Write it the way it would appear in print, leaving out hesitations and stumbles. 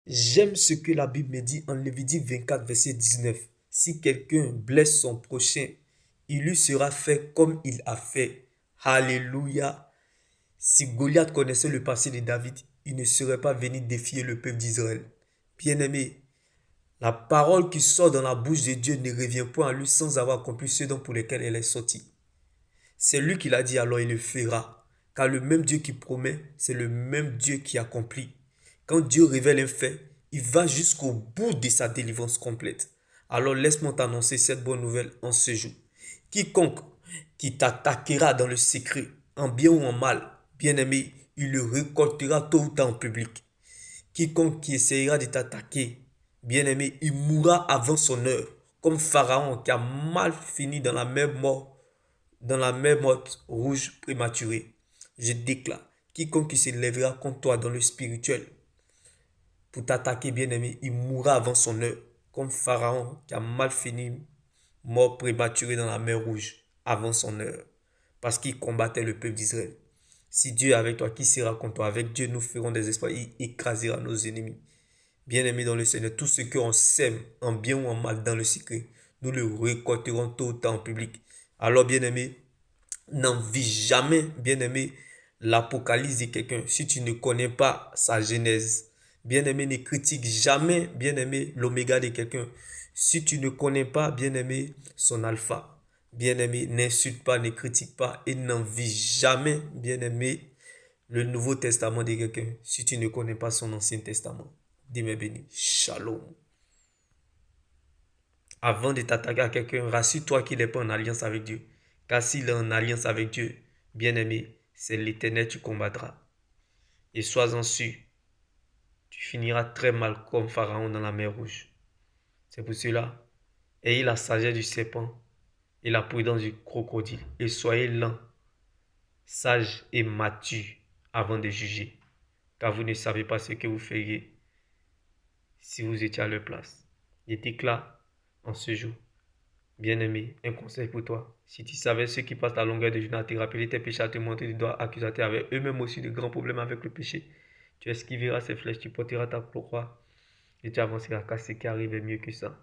J'aime ce que la Bible me dit en Lévitique 24, verset 19. Si quelqu'un blesse son prochain, il lui sera fait comme il a fait. Alléluia. Si Goliath connaissait le passé de David, il ne serait pas venu défier le peuple d'Israël. Bien-aimé, la parole qui sort dans la bouche de Dieu ne revient point à lui sans avoir accompli ce dont pour lesquels elle est sortie. C'est lui qui l'a dit, alors il le fera. Car le même Dieu qui promet, c'est le même Dieu qui accomplit. Quand Dieu révèle un fait, il va jusqu'au bout de sa délivrance complète. Alors laisse-moi t'annoncer cette bonne nouvelle en ce jour. Quiconque qui t'attaquera dans le secret, en bien ou en mal, bien-aimé, il le récoltera tôt ou tard en public. Quiconque qui essayera de t'attaquer, bien-aimé, il mourra avant son heure, comme Pharaon qui a mal fini dans la même mort rouge prématurée. Je déclare, quiconque qui se lèvera contre toi dans le spirituel pour t'attaquer, bien-aimé, il mourra avant son heure, comme Pharaon qui a mal fini, mort prématuré dans la mer rouge avant son heure, parce qu'il combattait le peuple d'Israël. Si Dieu est avec toi, qui sera contre toi? Avec Dieu, nous ferons des exploits, il écrasera nos ennemis. Bien-aimés dans le Seigneur, tout ce qu'on sème en bien ou en mal dans le secret, nous le récolterons tôt ou tard en public. Alors, bien-aimé, n'envie jamais, bien-aimé, l'Apocalypse de quelqu'un si tu ne connais pas sa genèse. Bien-aimé, ne critique jamais, bien-aimé, l'oméga de quelqu'un si tu ne connais pas, bien-aimé, son alpha. Bien-aimé, n'insulte pas, ne critique pas et n'envie jamais, bien-aimé, le Nouveau Testament de quelqu'un si tu ne connais pas son Ancien Testament. Dis moi béni. Shalom. Avant de t'attaquer à quelqu'un, rassure-toi qu'il n'est pas en alliance avec Dieu. Car s'il est en alliance avec Dieu, bien-aimé, c'est l'Éternel que tu combattras. Et sois-en sûr, tu finiras très mal comme Pharaon dans la mer Rouge. C'est pour cela, ayez la sagesse du serpent et la prudence du crocodile. Et soyez lents, sages et matures avant de juger. Car vous ne savez pas ce que vous feriez si vous étiez à leur place. Je déclare en ce jour, bien-aimé, un conseil pour toi. Si tu savais ceux qui passent la longueur de journée à te rappeler tes péchés, à te montrer du doigt accusateur avec eux-mêmes aussi de grands problèmes avec le péché, tu esquiveras ces flèches, tu porteras ta croix et tu avanceras car ce qui arrive est mieux que ça.